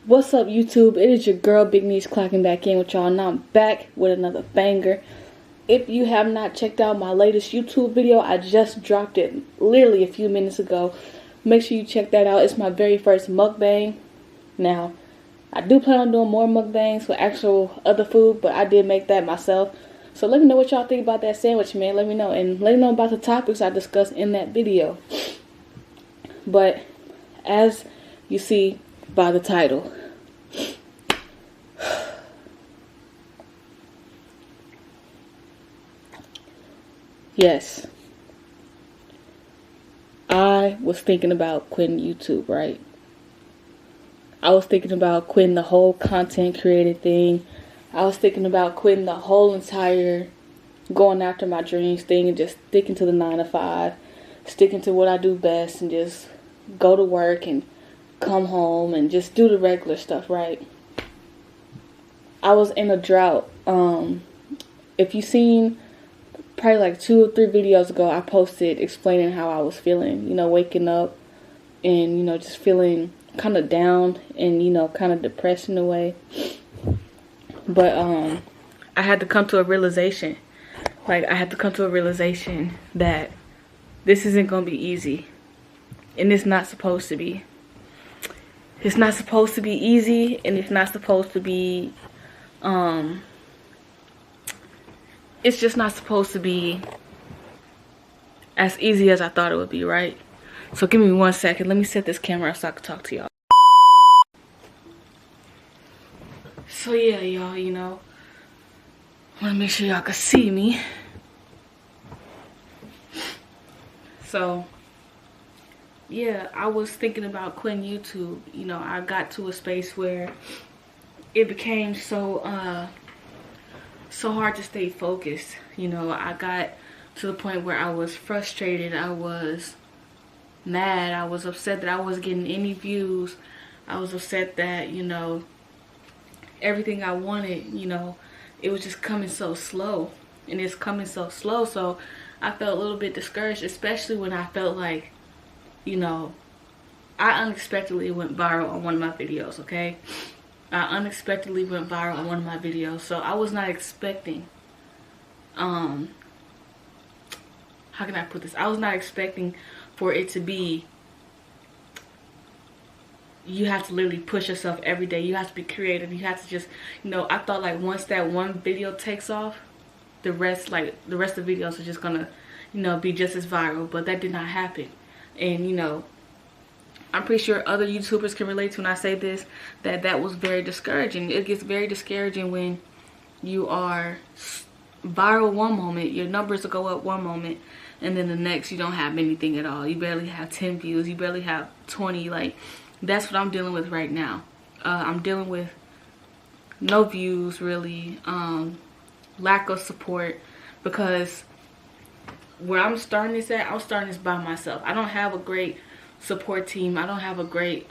What's up, YouTube? It is your girl Big Niche clocking back in with y'all. Now I'm back with another banger. If you have not checked out my latest YouTube video, I just dropped it literally a few minutes ago. Make sure you check that out. It's my very first mukbang. Now, I do plan on doing more mukbangs with actual other food, but I did make that myself. So let me know what y'all think about that sandwich, man. Let me know. And let me know about the topics I discussed in that video. But as you see by the title, yes, I was thinking about quitting YouTube, right? I was thinking about quitting the whole content created thing. I was thinking about quitting the whole entire going after my dreams thing and just sticking to the 9 to 5, sticking to what I do best and just go to work and come home and just do the regular stuff, right? I was in a drought. If you seen probably like 2 or 3 videos ago, I posted explaining how I was feeling, waking up and, just feeling kind of down and, kind of depressed in a way. But I had to come to a realization. I had to come to a realization that this isn't going to be easy. And it's not supposed to be. It's not supposed to be easy, and it's not supposed to be, it's just not supposed to be as easy as I thought it would be, right? So give me 1 second. Let me set this camera up so I can talk to y'all. So yeah, y'all, I want to make sure y'all can see me. So yeah, I was thinking about quitting YouTube. I got to a space where it became so hard to stay focused. I got to the point where I was frustrated, I was mad, I was upset that I wasn't getting any views. I was upset that, everything I wanted, it was just coming so slow. And it's coming so slow, so I felt a little bit discouraged, especially when I felt like, I unexpectedly went viral on one of my videos, okay? I unexpectedly went viral on one of my videos, so I was not expecting, how can I put this? I was not expecting for it to be, you have to literally push yourself every day. You have to be creative. You have to just, I thought like once that one video takes off, the rest of the videos are just gonna, be just as viral, but that did not happen. And I'm pretty sure other YouTubers can relate to when I say this, that was very discouraging. It gets very discouraging when you are viral one moment, your numbers will go up one moment, and then the next you don't have anything at all. You barely have 10 views, you barely have 20. Like, that's what I'm dealing with right now. I'm dealing with no views really, lack of support, because where I'm starting this at, I'm starting this by myself. I don't have a great support team. I don't have a great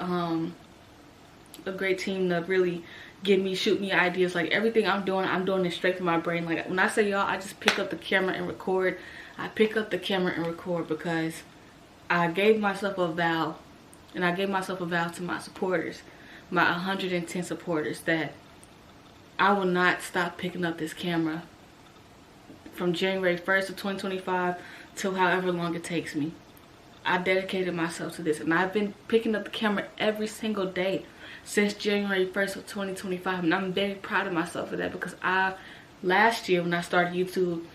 team to really shoot me ideas. Like, everything I'm doing it straight from my brain. Like, when I say y'all, I just pick up the camera and record. I pick up the camera and record because I gave myself a vow, and I gave myself a vow to my supporters, my 110 supporters, that I will not stop picking up this camera from January 1st of 2025 till however long it takes me. I dedicated myself to this, and I've been picking up the camera every single day since January 1st of 2025, and I'm very proud of myself for that, because last year when I started YouTube,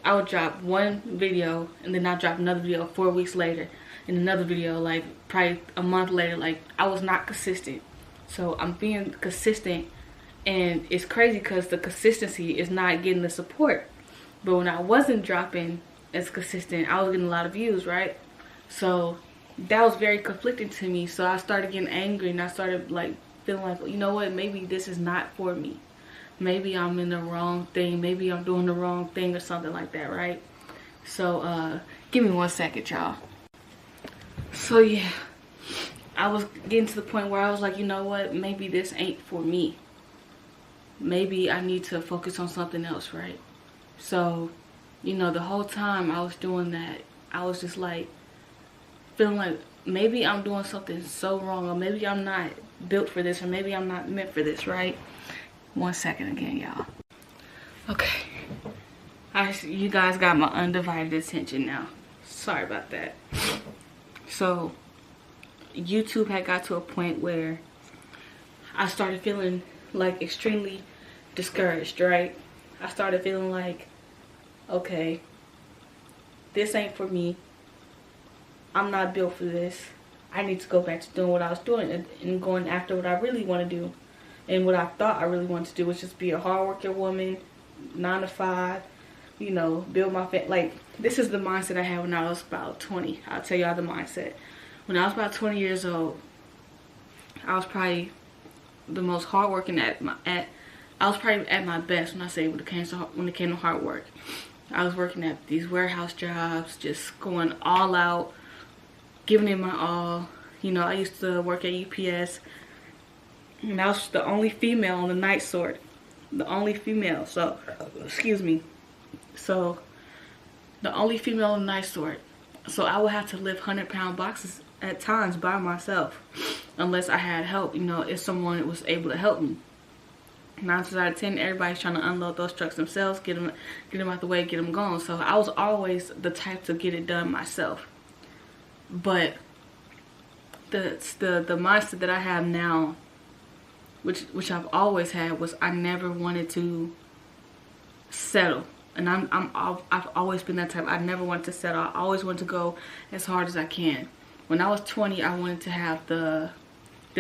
I would drop one video and then I'd drop another video 4 weeks later, and another video like probably a month later. Like, I was not consistent. So I'm being consistent, and it's crazy because the consistency is not getting the support. But when I wasn't dropping as consistent, I was getting a lot of views, right? So that was very conflicting to me. So I started getting angry, and I started like feeling like, you know what, maybe this is not for me. Maybe I'm in the wrong thing. Maybe I'm doing the wrong thing or something like that, right? So give me 1 second, y'all. So yeah, I was getting to the point where I was like, you know what, maybe this ain't for me. Maybe I need to focus on something else, right? So, the whole time I was doing that, I was just like, feeling like maybe I'm doing something so wrong, or maybe I'm not built for this, or maybe I'm not meant for this, right? 1 second again, y'all. Okay, you guys got my undivided attention now. Sorry about that. So YouTube had got to a point where I started feeling like extremely discouraged, right? I started feeling like, okay, this ain't for me. I'm not built for this. I need to go back to doing what I was doing and going after what I really want to do. And what I thought I really wanted to do was just be a hardworking woman, 9 to 5, you know, build my family. Like, this is the mindset I had when I was about 20. I'll tell y'all the mindset. When I was about 20 years old, I was probably the most hardworking I was probably at my best when I say when it came to hard work. I was working at these warehouse jobs, just going all out, giving it my all. You know, I used to work at UPS, and I was the only female on the night sort. The only female, so, excuse me. So, the only female on the night sort. So, I would have to lift 100-pound boxes at times by myself, unless I had help, you know, if someone was able to help me. 9 times out of 10, everybody's trying to unload those trucks themselves, get them out the way, get them going. So I was always the type to get it done myself. But the mindset that I have now, which I've always had, was I never wanted to settle. And I've always been that type. I never wanted to settle. I always wanted to go as hard as I can. When I was 20, I wanted to have the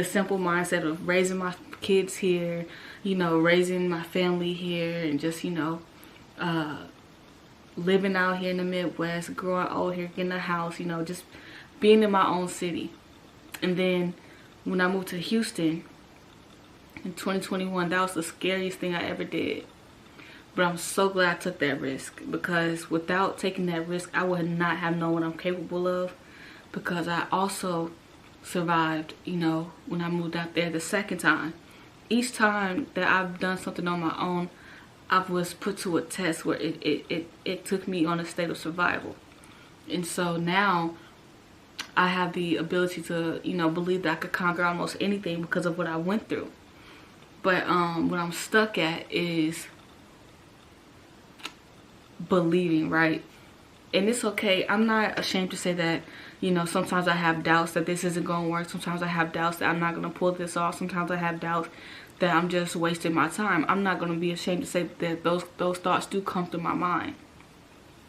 simple mindset of raising my kids here, you know, raising my family here, and just, you know, living out here in the Midwest, growing old here, getting a house, you know, just being in my own city. And then when I moved to Houston in 2021, that was the scariest thing I ever did. But I'm so glad I took that risk, because without taking that risk, I would not have known what I'm capable of, because I also survived, you know, when I moved out there the second time. Each time that I've done something on my own, I was put to a test where it took me on a state of survival. And so now I have the ability to, you know, believe that I could conquer almost anything because of what I went through. But what I'm stuck at is believing, right? And it's okay. I'm not ashamed to say that, you know, sometimes I have doubts that this isn't going to work. Sometimes I have doubts that I'm not going to pull this off. Sometimes I have doubts that I'm just wasting my time. I'm not going to be ashamed to say that those thoughts do come through my mind.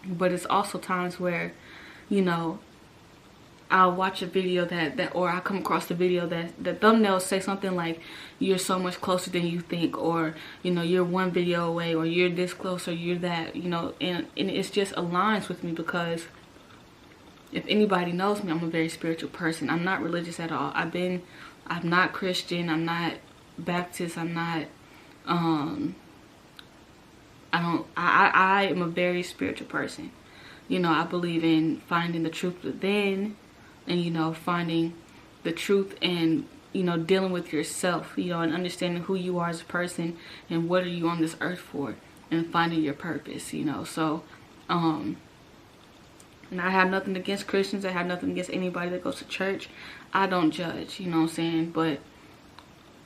But it's also times where, you know, I'll watch a video or I'll come across a video that the thumbnails say something like, you're so much closer than you think, or, you know, you're one video away, or you're this close, or you're that, you know, and it's just aligns with me, because if anybody knows me, I'm a very spiritual person. I'm not religious at all. I'm not Christian, I'm not Baptist, I'm not, I am a very spiritual person. You know, I believe in finding the truth within, and, you know, finding the truth and, you know, dealing with yourself, you know, and understanding who you are as a person and what are you on this earth for, and finding your purpose, you know. So, and I have nothing against Christians. I have nothing against anybody that goes to church. I don't judge, you know what I'm saying? But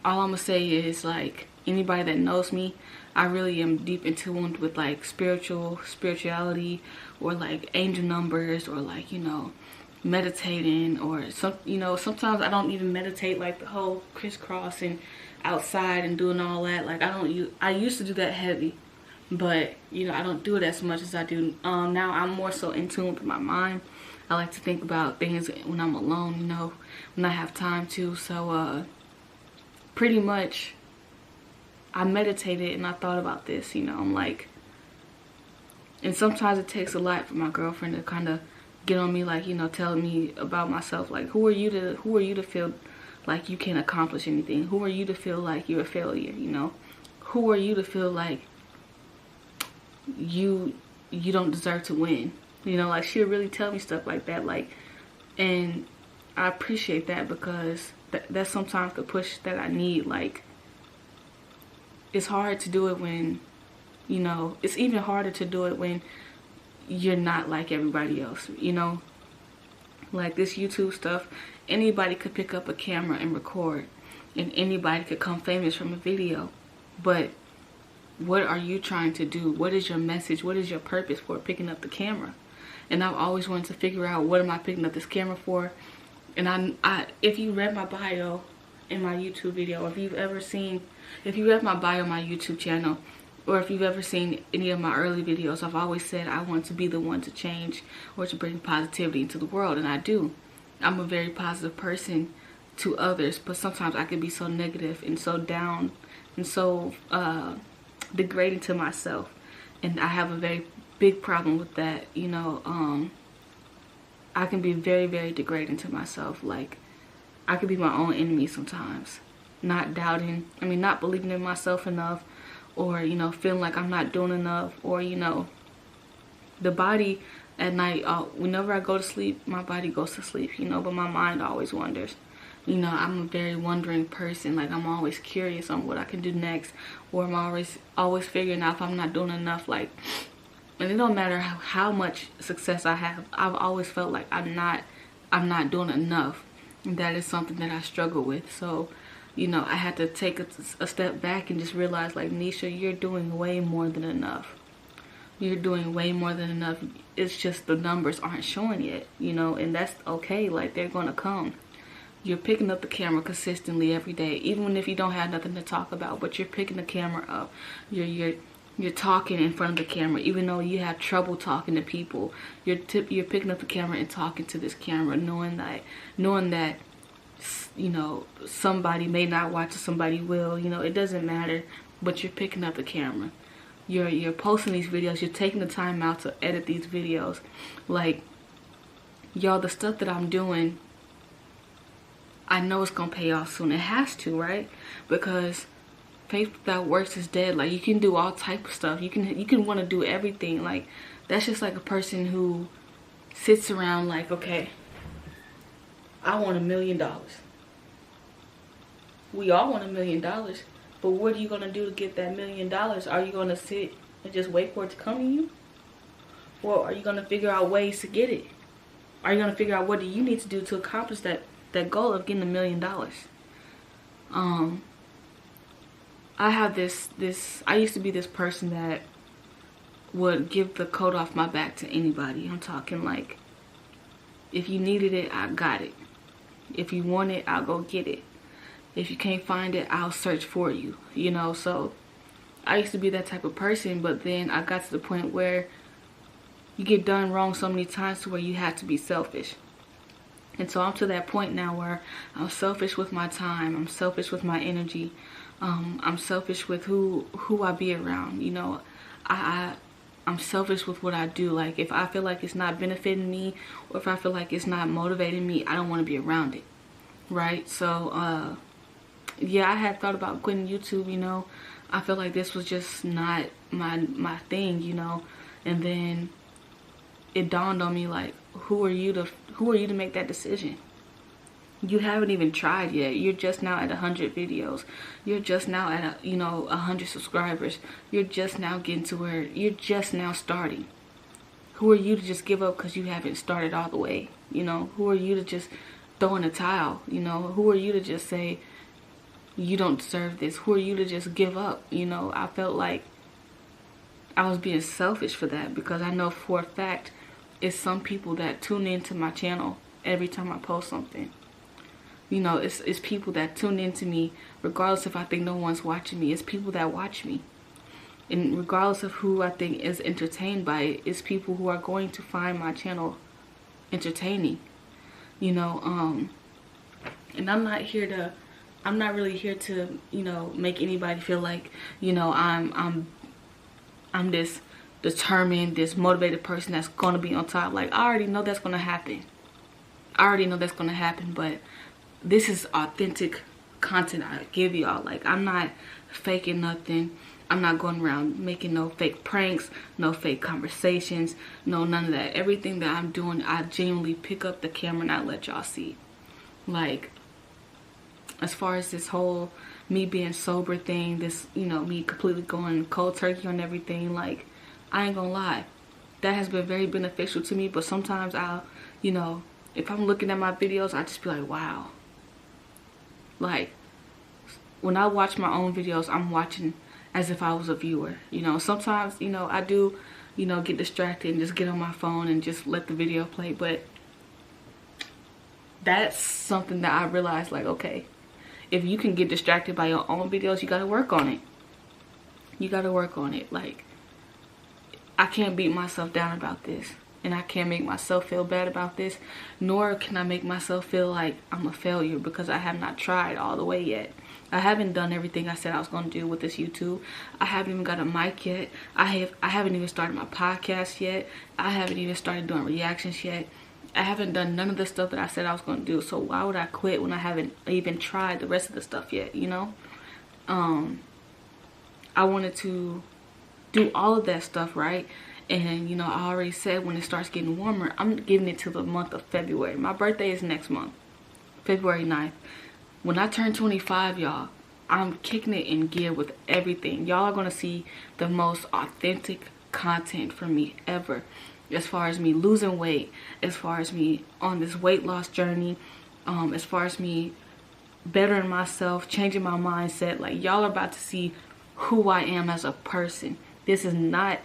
all I'm gonna say is, like, anybody that knows me, I really am deep in tune with, like, spirituality, or like angel numbers, or, like, you know, meditating, or some, you know, sometimes I don't even meditate, like the whole crisscrossing outside and doing all that. Like, I used to do that heavy, but, you know, I don't do it as much as I do now. I'm more so in tune with my mind. I like to think about things when I'm alone, you know, when I have time to. So pretty much I meditated and I thought about this, you know. I'm like, and sometimes it takes a lot for my girlfriend to kind of get on me, like, you know, telling me about myself. Like, who are you to feel like you can't accomplish anything? Who are you to feel like you're a failure, you know? Who are you to feel like you don't deserve to win? You know, like, she'll really tell me stuff like that, like, and I appreciate that, because that's sometimes the push that I need. Like, it's hard to do it when, you know, it's even harder to do it when you're not like everybody else, you know. Like this YouTube stuff, anybody could pick up a camera and record, and anybody could come famous from a video. But what are you trying to do? What is your message? What is your purpose for picking up the camera? And I've always wanted to figure out, what am I picking up this camera for? And if you read my bio in my YouTube video, if you read my bio on my YouTube channel, or if you've ever seen any of my early videos, I've always said I want to be the one to change or to bring positivity into the world, and I do. I'm a very positive person to others, but sometimes I can be so negative and so down and so degrading to myself, and I have a very big problem with that. You know, I can be very, very degrading to myself. Like, I can be my own enemy sometimes, not believing in myself enough, or, you know, feeling like I'm not doing enough, or, you know, the body at night, whenever I go to sleep, my body goes to sleep, you know, but my mind always wanders. You know, I'm a very wondering person. Like, I'm always curious on what I can do next, or I'm always figuring out if I'm not doing enough. Like, and it don't matter how much success I have, I've always felt like I'm not doing enough. And that is something that I struggle with. So, you know, I had to take a step back and just realize, like, Nisha, you're doing way more than enough. You're doing way more than enough. It's just the numbers aren't showing yet, you know, and that's okay. Like, they're gonna come. You're picking up the camera consistently every day, even if you don't have nothing to talk about, but you're picking the camera up. You're talking in front of the camera, even though you have trouble talking to people. You're picking up the camera and talking to this camera, knowing that, you know, somebody may not watch or somebody will, you know, it doesn't matter, but you're picking up the camera. You're posting these videos, you're taking the time out to edit these videos. Like, y'all, the stuff that I'm doing, I know it's gonna pay off soon. It has to, right? Because faith without works is dead. Like, you can do all type of stuff. You can want to do everything. Like, that's just like a person who sits around like, okay, I want $1 million. We all want $1 million, but what are you gonna do to get that $1 million? Are you gonna sit and just wait for it to come to you, or are you gonna figure out ways to get it? Are you gonna figure out what do you need to do to accomplish that goal of getting $1 million? I have this I used to be this person that would give the coat off my back to anybody. I'm talking like, if you needed it, I got it. If you want it, I'll go get it. If you can't find it, I'll search for you, you know. So I used to be that type of person, but then I got to the point where you get done wrong so many times to where you have to be selfish. And so I'm to that point now where I'm selfish with my time, I'm selfish with my energy, I'm selfish with who I be around, you know. I'm selfish with what I do. Like, if I feel like it's not benefiting me, or if I feel like it's not motivating me, I don't want to be around it, right? So yeah, I had thought about quitting YouTube, you know. I feel like this was just not my thing, you know. And then it dawned on me, like, who are you to make that decision? You haven't even tried yet. You're just now at 100 videos. You're just now at 100 subscribers. You're just now getting to where you're just now starting. Who are you to just give up because you haven't started all the way? You know, who are you to just throw in a towel? You know, who are you to just say you don't deserve this? Who are you to just give up? You know, I felt like I was being selfish for that, because I know for a fact it's some people that tune into my channel every time I post something. You know, it's people that tune into me regardless if I think no one's watching me. It's people that watch me. And regardless of who I think is entertained by it, it's people who are going to find my channel entertaining. You know, and I'm not really here to, you know, make anybody feel like, you know, I'm this determined, this motivated person that's gonna be on top. Like, I already know that's gonna happen. But this is authentic content I give y'all. Like, I'm not faking nothing. I'm not going around making no fake pranks, no fake conversations, no none of that. Everything that I'm doing, I genuinely pick up the camera and I let y'all see. Like, as far as this whole me being sober thing, this, you know, me completely going cold turkey on everything, like, I ain't gonna lie, that has been very beneficial to me. But sometimes I'll, you know, if I'm looking at my videos, I just be like, wow. Like, when I watch my own videos, I'm watching as if I was a viewer. You know, sometimes, you know, I do, you know, get distracted and just get on my phone and just let the video play. But that's something that I realized, like, okay, if you can get distracted by your own videos, you gotta work on it. You gotta work on it. Like, I can't beat myself down about this. And I can't make myself feel bad about this. Nor can I make myself feel like I'm a failure because I have not tried all the way yet. I haven't done everything I said I was going to do with this YouTube. I haven't even got a mic yet. I haven't even started my podcast yet. I haven't even started doing reactions yet. I haven't done none of the stuff that I said I was going to do. So why would I quit when I haven't even tried the rest of the stuff yet, you know? I wanted to do all of that stuff, right? And, you know, I already said when it starts getting warmer, I'm giving it to the month of February. My birthday is next month, February 9th. When I turn 25, y'all, I'm kicking it in gear with everything. Y'all are going to see the most authentic content from me ever. As far as me losing weight, as far as me on this weight loss journey, as far as me bettering myself, changing my mindset. Like, y'all are about to see who I am as a person. This is not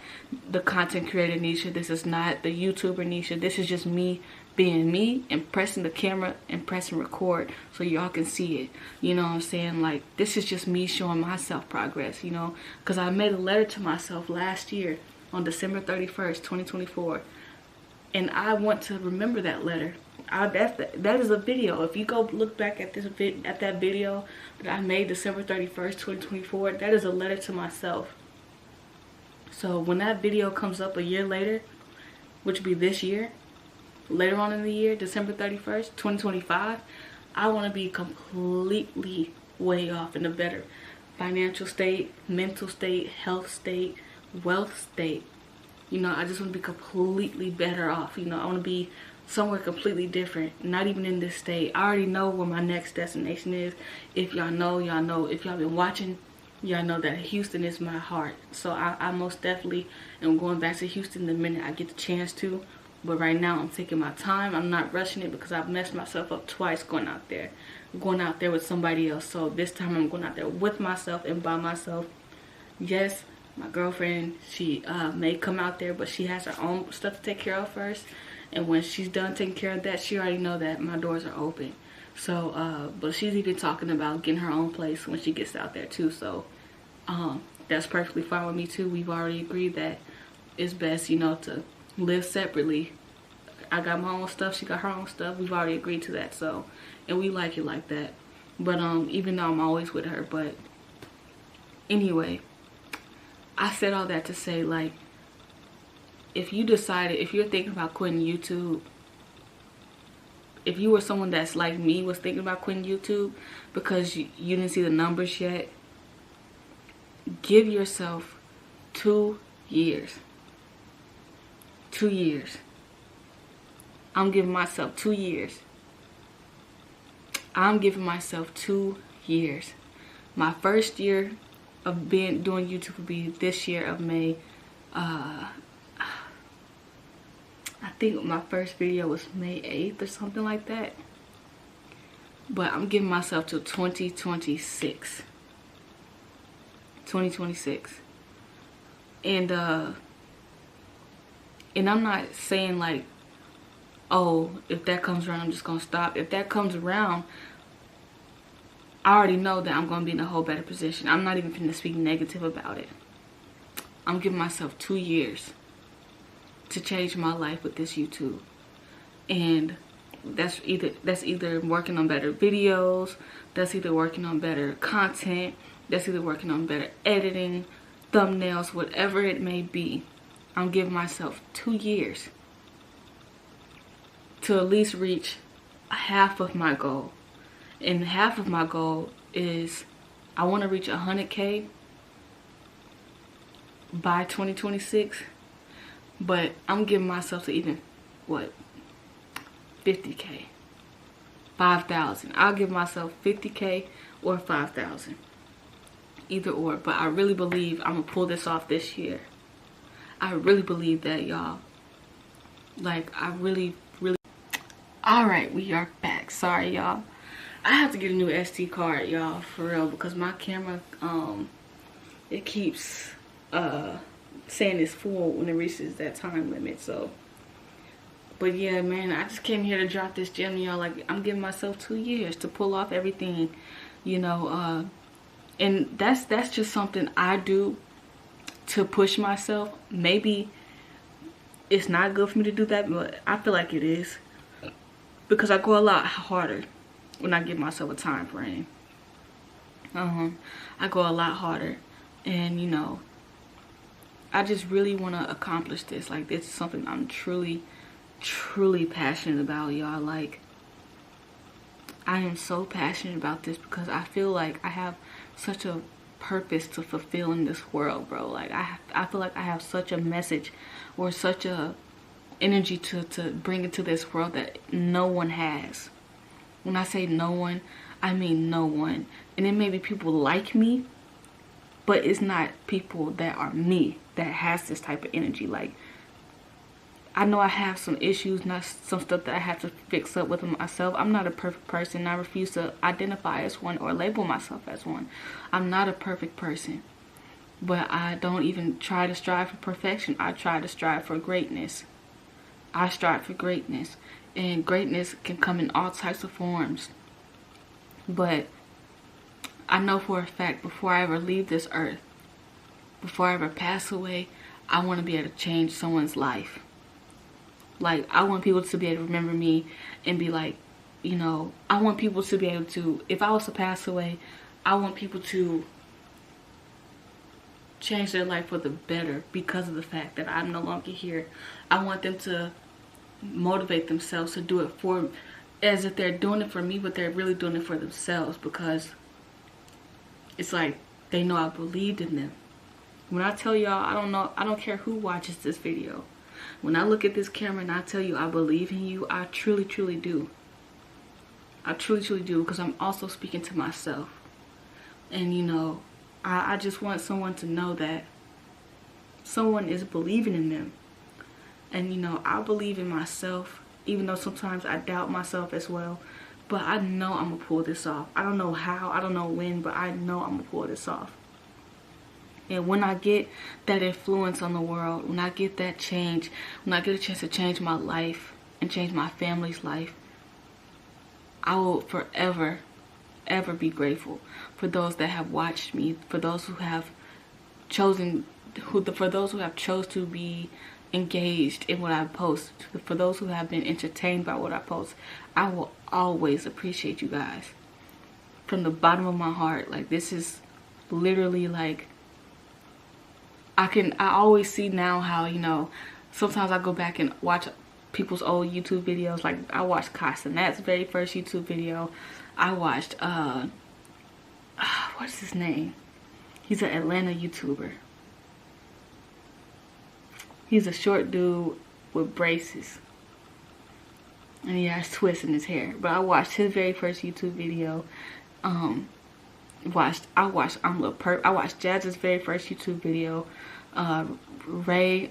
the content creator Nisha. This is not the YouTuber Nisha. This is just me being me and pressing the camera and pressing record so y'all can see it. You know what I'm saying? Like, this is just me showing myself progress, you know? Because I made a letter to myself last year on December 31st, 2024. And I want to remember that letter. That is a video. If you go look back at that video that I made December 31st, 2024, that is a letter to myself. So when that video comes up a year later, which will be this year, later on in the year, December 31st, 2025, I want to be completely way off in a better financial state, mental state, health state, wealth state. You know, I just want to be completely better off. You know, I want to be somewhere completely different, not even in this state. I already know where my next destination is. If y'all know, y'all know. If y'all been watching, y'all know that Houston is my heart. So I most definitely am going back to Houston the minute I get the chance to. But right now I'm taking my time. I'm not rushing it because I've messed myself up twice going out there. Going out there with somebody else. So this time I'm going out there with myself and by myself. Yes, my girlfriend, she may come out there, but she has her own stuff to take care of first. And when she's done taking care of that, she already know that my doors are open. So, but she's even talking about getting her own place when she gets out there too. So, that's perfectly fine with me too. We've already agreed that it's best, you know, to live separately. I got my own stuff, she got her own stuff. We've already agreed to that. So, and we like it like that. But even though I'm always with her, but anyway, I said all that to say, like, if you decided, if you're thinking about quitting YouTube, if you were someone that's like me, was thinking about quitting YouTube because you didn't see the numbers yet, give yourself 2 years. 2 years. I'm giving myself 2 years. I'm giving myself 2 years. My first year of doing YouTube will be this year of May. I think my first video was May 8th or something like that. But I'm giving myself till 2026. 2026. And I'm not saying like, oh, if that comes around, I'm just gonna stop. If that comes around, I already know that I'm gonna be in a whole better position. I'm not even gonna speak negative about it. I'm giving myself 2 years to change my life with this YouTube. And that's either working on better videos, that's either working on better content, that's either working on better editing, thumbnails, whatever it may be. I'm giving myself 2 years to at least reach half of my goal. And half of my goal is I want to reach 100K by 2026. But I'm giving myself to even, what, 50K, 5,000. I'll give myself 50K or 5,000. Either or. But I really believe I'm going to pull this off this year. I really believe that, y'all. Like, I All right, we are back. Sorry, y'all. I have to get a new SD card, y'all, for real, because my camera, it keeps saying it's full when it reaches that time limit. So, but yeah, man, I just came here to drop this gem, y'all. Like, I'm giving myself 2 years to pull off everything, you know. And that's just something I do to push myself. Maybe it's not good for me to do that, but I feel like it is, because I go a lot harder when I give myself a time frame. I go a lot harder, and you know, I just really want to accomplish this. Like, this is something I'm truly passionate about, y'all. Like, I am so passionate about this because I feel like I have such a purpose to fulfill in this world, bro. Like, I feel like I have such a message or such a energy to bring into this world that no one has. When I say no one, I mean no one. And it may be people like me, but it's not people that are me that has this type of energy. Like, I know I have some issues, not some stuff that I have to fix up with myself. I'm not a perfect person. I refuse to identify as one or label myself as one. I'm not a perfect person. But I don't even try to strive for perfection. I try to strive for greatness. I strive for greatness. And greatness can come in all types of forms. But I know for a fact, before I ever leave this earth, before I ever pass away, I want to be able to change someone's life. Like, I want people to be able to remember me and be like, you know, I want people to be able to, if I was to pass away, I want people to change their life for the better because of the fact that I'm no longer here. I want them to motivate themselves to do it for, as if they're doing it for me, but they're really doing it for themselves, because it's like they know I believed in them. When I tell y'all, I don't care who watches this video. When I look at this camera and I tell you I believe in you, I truly do. I truly do, because I'm also speaking to myself. And you know, I just want someone to know that someone is believing in them. And you know, I believe in myself, even though sometimes I doubt myself as well. But I know I'm gonna pull this off. I don't know how, I don't know when, but I know I'm gonna pull this off. And when I get that influence on the world, when I get that change, when I get a chance to change my life and change my family's life, I will forever be grateful for those that have watched me, for those who have chosen, for those who have chose to be engaged in what I post, for those who have been entertained by what I post. I will always appreciate you guys from the bottom of my heart. Like, this is literally like, I always see now how, you know, sometimes I go back and watch people's old YouTube videos. Like, I watched Castanet's very first YouTube video. I watched what's his name? He's an Atlanta YouTuber. He's a short dude with braces, and he has twists in his hair. But I watched his very first YouTube video. I watched I watched Jazz's very first YouTube video. Ray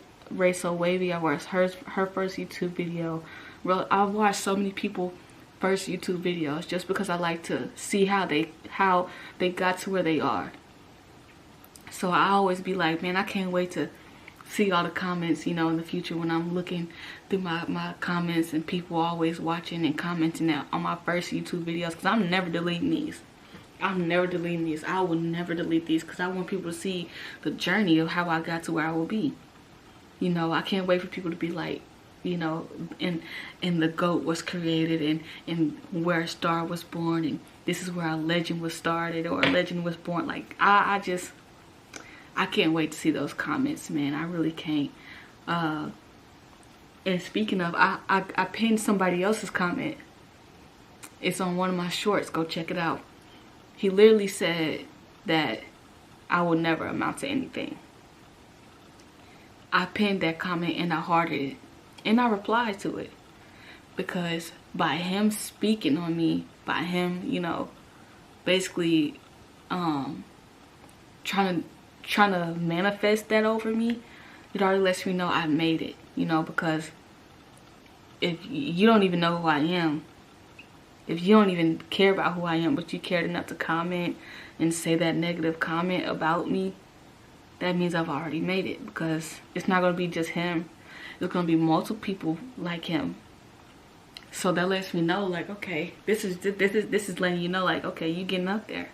So Wavy, I watched her first YouTube video. I watched so many people first YouTube videos just because I like to see how they got to where they are. So I always be like, man, I can't wait to see all the comments, you know, in the future when I'm looking through my comments and people always watching and commenting on my first YouTube videos, because I'm never deleting these. I'm never deleting these. I will never delete these, because I want people to see the journey of how I got to where I will be. You know, I can't wait for people to be like, you know, and the GOAT was created, and where a star was born, and this is where a legend was started, or a legend was born. Like, I can't wait to see those comments, man. I really can't. And speaking of, I pinned somebody else's comment. It's on one of my shorts. Go check it out. He literally said that I will never amount to anything. I pinned that comment and I hearted it. And I replied to it. Because by him speaking on me, by him, you know, basically trying to manifest that over me, it already lets me know I made it, you know, because if you don't even know who I am, if you don't even care about who I am, but you cared enough to comment and say that negative comment about me, that means I've already made it, because it's not going to be just him. There's going to be multiple people like him. So that lets me know, like, okay, this is letting you know, like, okay, you getting up there.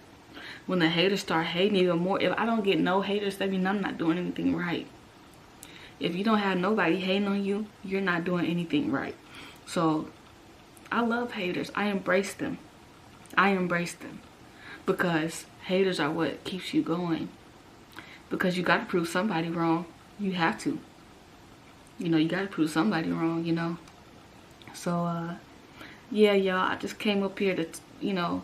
When the haters start hating even more, if I don't get no haters, that means I'm not doing anything right. If you don't have nobody hating on you, you're not doing anything right. So I love haters. I embrace them. I embrace them, because haters are what keeps you going. Because you got to prove somebody wrong. You have to. You know, you got to prove somebody wrong, you know. So, yeah, y'all, I just came up here to, you know,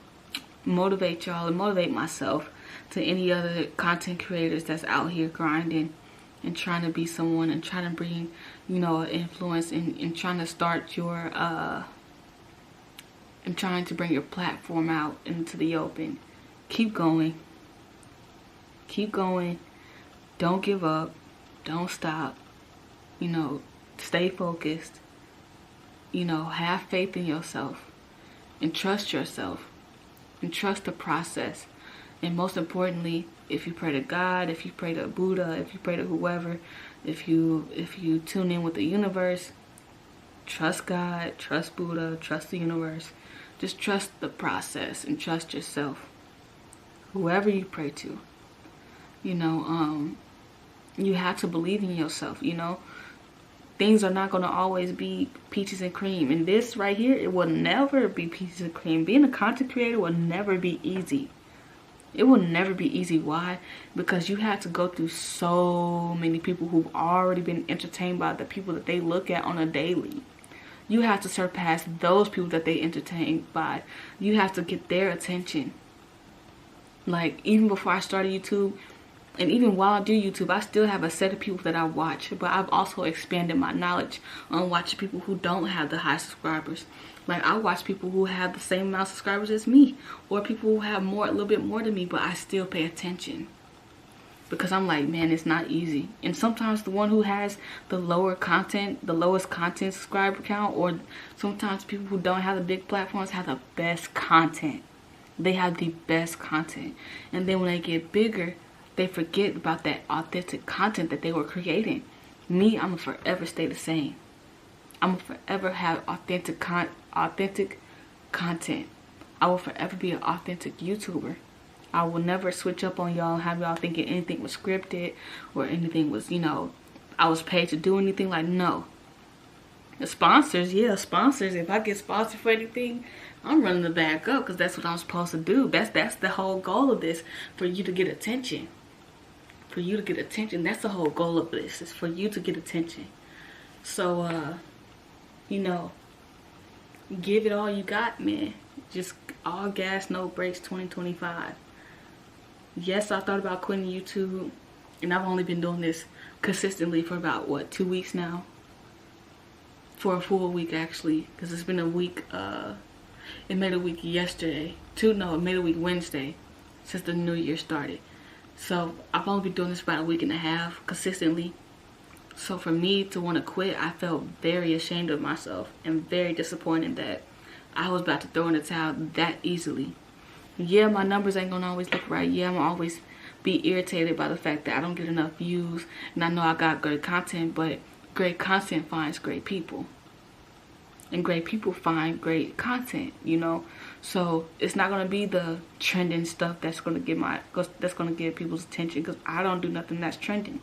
motivate y'all and motivate myself, to any other content creators that's out here grinding and trying to be someone and trying to bring, you know, influence and trying to start your, and trying to bring your platform out into the open. Keep going. Keep going. Don't give up. Don't stop. You know, stay focused. You know, have faith in yourself and trust yourself and trust the process. And most importantly, if you pray to God, if you pray to Buddha, if you pray to whoever, if you tune in with the universe, trust God, trust Buddha, trust the universe. Just trust the process and trust yourself. Whoever you pray to, you know, you have to believe in yourself, you know. Things are not going to always be peaches and cream. And this right here, it will never be peaches and cream. Being a content creator will never be easy. It will never be easy. Why? Because you have to go through so many people who've already been entertained by the people that they look at on a daily. You have to surpass those people that they entertain by. You have to get their attention. Like, even before I started YouTube, and even while I do YouTube, I still have a set of people that I watch. But I've also expanded my knowledge on watching people who don't have the high subscribers. Like, I watch people who have the same amount of subscribers as me, or people who have more, a little bit more than me, but I still pay attention. Because I'm like, man, it's not easy. And sometimes the one who has the lower content, the lowest content subscriber count, or sometimes people who don't have the big platforms have the best content. They have the best content. And then when they get bigger, they forget about that authentic content that they were creating. Me, I'm gonna forever stay the same. I'm gonna forever have authentic content. I will forever be an authentic YouTuber. I will never switch up on y'all and have y'all thinking anything was scripted or anything was, you know, I was paid to do anything. Like, no. The sponsors, yeah, sponsors. If I get sponsored for anything, I'm running the bag up, because that's what I'm supposed to do. That's the whole goal of this, for you to get attention. For you to get attention. That's the whole goal of this, is for you to get attention. So, you know, give it all you got, man. Just all gas, no brakes, 2025. Yes, I thought about quitting YouTube, and I've only been doing this consistently for about, what, 2 weeks now? For a full week, actually, because it's been a week. It made a week yesterday. It made a week Wednesday, since the new year started. So I've only been doing this about a week and a half consistently. So for me to want to quit, I felt very ashamed of myself and very disappointed that I was about to throw in the towel that easily. Yeah, my numbers ain't gonna always look right. Yeah, I'm gonna always be irritated by the fact that I don't get enough views, and I know I got great content, but great content finds great people, and great people find great content, you know. So it's not gonna be the trending stuff that's gonna get people's attention, because I don't do nothing that's trending.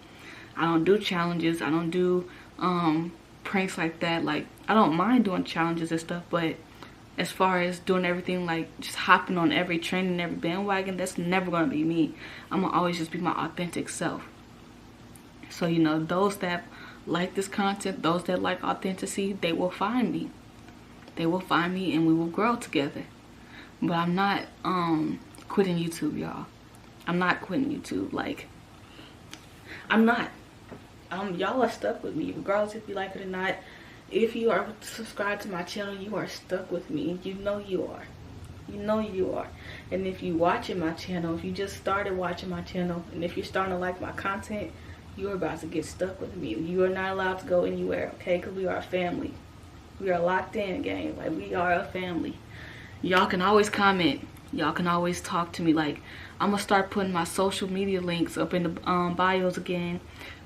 I don't do challenges. I don't do pranks like that. Like, I don't mind doing challenges and stuff, but as far as doing everything, like just hopping on every trend and every bandwagon, that's never gonna be me. I'm gonna always just be my authentic self. So, you know, those that like this content, those that like authenticity, they will find me. They will find me, and we will grow together. But I'm not quitting YouTube, y'all. I'm not quitting YouTube. Like, I'm not. Y'all are stuck with me, regardless if you like it or not. If you are subscribed to my channel, you are stuck with me. You know you are. You know you are. And if you watching my channel, if you just started watching my channel, and if you're starting to like my content, you're about to get stuck with me. You are not allowed to go anywhere, okay? Because we are a family. We are locked in, gang. Like, we are a family. Y'all can always comment. Y'all can always talk to me. Like, I'm gonna start putting my social media links up in the bios again.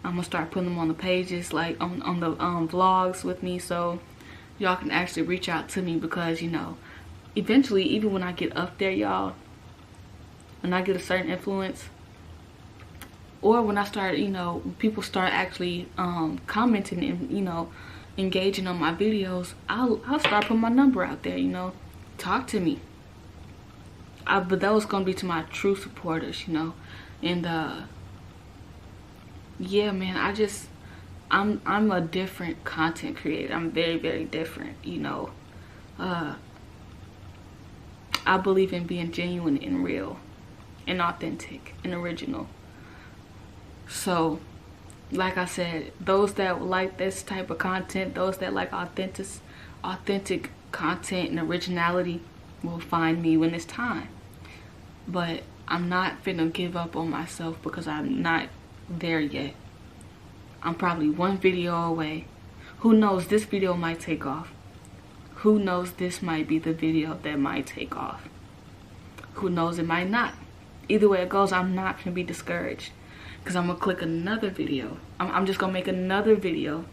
I'm gonna start putting them on the pages, like on the vlogs with me, so y'all can actually reach out to me, because, you know, eventually, even when I get up there, y'all, when I get a certain influence, or when I start, you know, people start actually commenting and, you know, engaging on my videos, I'll start putting my number out there, you know. Talk to me. But those gonna be to my true supporters, you know. And yeah, man, I'm a different content creator. I'm very, very different, you know. I believe in being genuine and real and authentic and original. So, like I said, those that like this type of content, those that like authentic content and originality will find me when it's time. But I'm not finna give up on myself, because I'm not there yet. I'm probably one video away. Who knows, this video might take off. Who knows, this might be the video that might take off. Who knows, it might not. Either way it goes, I'm not gonna be discouraged, because I'm gonna click another video. I'm just gonna make another video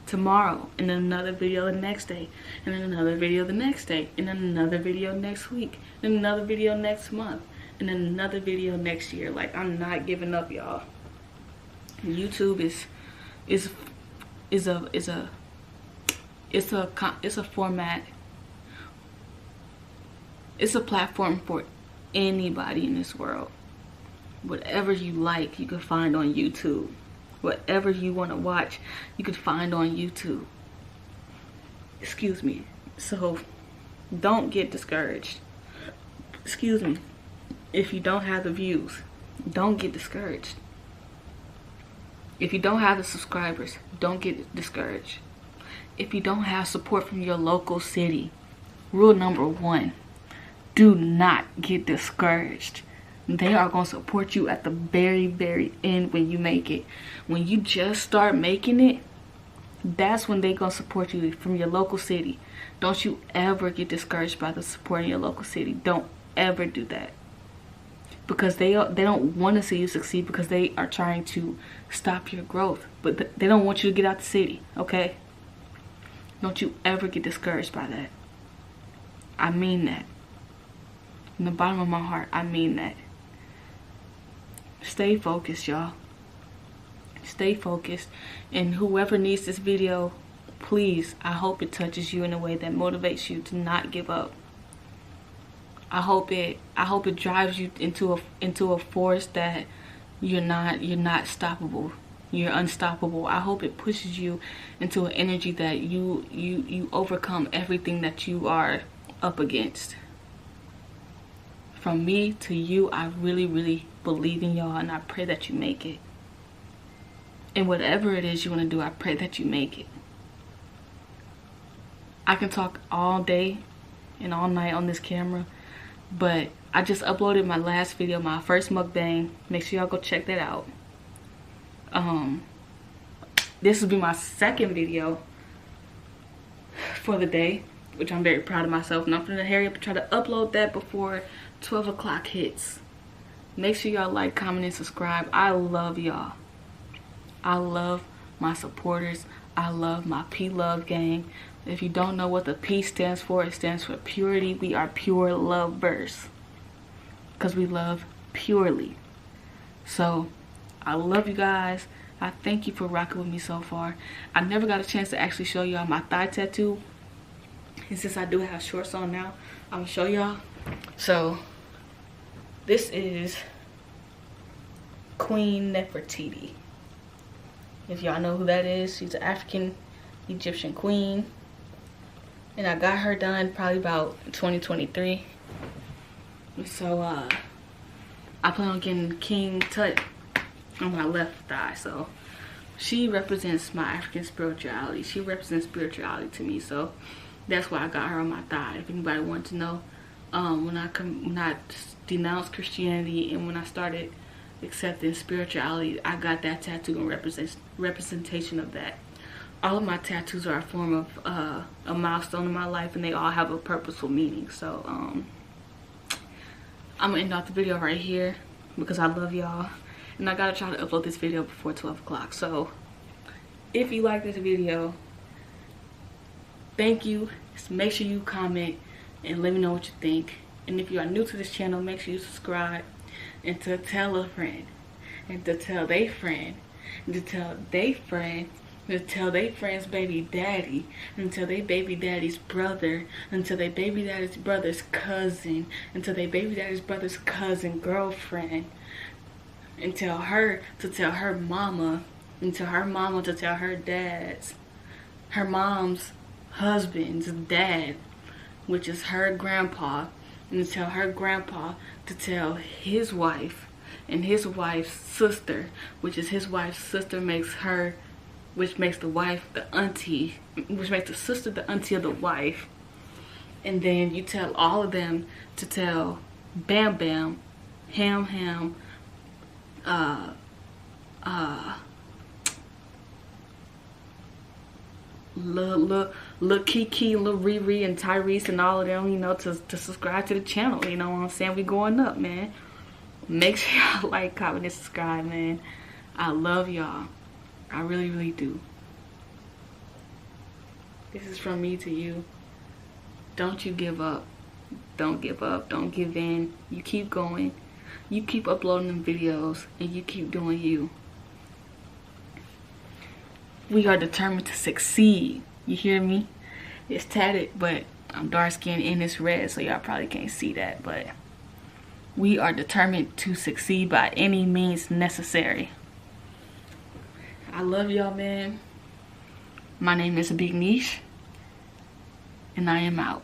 tomorrow, and then another video the next day, and then another video the next day, and then another video next week, and another video next month, and then another video next year. Like, I'm not giving up, y'all. YouTube is a format. It's a platform for anybody in this world. Whatever you like, you can find on YouTube. Whatever you want to watch, you can find on YouTube. Excuse me. So don't get discouraged. Excuse me. If you don't have the views, don't get discouraged. If you don't have the subscribers, don't get discouraged. If you don't have support from your local city, rule number 1, do not get discouraged. They are going to support you at the very, very end when you make it. When you just start making it, that's when they're going to support you from your local city. Don't you ever get discouraged by the support in your local city. Don't ever do that. Because they don't want to see you succeed, because they are trying to stop your growth. But they don't want you to get out the city, okay? Don't you ever get discouraged by that. I mean that. From the bottom of my heart, I mean that. Stay focused, y'all. Stay focused. And whoever needs this video, please, I hope it touches you in a way that motivates you to not give up. I hope it drives you into a force that you're not stoppable. You're unstoppable. I hope it pushes you into an energy that you overcome everything that you are up against. From me to you, I really, really believe in y'all, and I pray that you make it. And whatever it is you want to do, I pray that you make it. I can talk all day and all night on this camera, but I just uploaded my last video, my first mukbang. Make sure y'all go check that out. This will be my second video for the day, which I'm very proud of myself, and I'm gonna hurry up and try to upload that before 12 o'clock hits. Make sure y'all like, comment, and subscribe. I love y'all. I love my supporters. I love my Pluvv gang. If you don't know what the P stands for, it stands for purity. We are pure lovers, because we love purely. So I love you guys. I thank you for rocking with me so far. I never got a chance to actually show y'all my thigh tattoo, and since I do have shorts on now, I'm gonna show y'all. So this is Queen Nefertiti. If y'all know who that is, she's an African Egyptian queen, and I got her done probably about 2023. So I plan on getting King Tut on my left thigh. So she represents my African spirituality. She represents spirituality to me, so that's why I got her on my thigh. If anybody wanted to know, when I denounced Christianity and when I started accepting spirituality, I got that tattoo in representation of that. all of my tattoos are a form of a milestone in my life, and they all have a purposeful meaning. So I'm gonna end off the video right here because I love y'all, and I gotta try to upload this video before 12 o'clock. So if you like this video, thank you. Just make sure you comment and let me know what you think. And if you are new to this channel, make sure you subscribe, and to tell a friend, and to tell their friend, and to tell their friend, and to tell their friend's baby daddy, and tell their baby daddy's brother, and tell their baby daddy's brother's cousin, and tell their baby daddy's brother's cousin girlfriend, and tell her to tell her mama, and tell her mama to tell her dad's, her mom's husband's dad, which is her grandpa, and to tell her grandpa to tell his wife, and his wife's sister, which is his wife's sister makes her, which makes the wife the auntie, which makes the sister the auntie of the wife. And then you tell all of them to tell Bam Bam, Ham Ham, Lil Kiki, Lil Riri, and Tyrese, and all of them, you know, to subscribe to the channel. You know what I'm saying? We going up, man. Make sure y'all like, comment, and subscribe, man. I love y'all. I really, really do. This is from me to you. Don't you give up. Don't give up. Don't give in. You keep going. You keep uploading them videos, and you keep doing you. We are determined to succeed. You hear me? It's tatted, but I'm dark skinned and it's red, so y'all probably can't see that, but we are determined to succeed by any means necessary. I love y'all, man. My name is Big Niche, and I am out.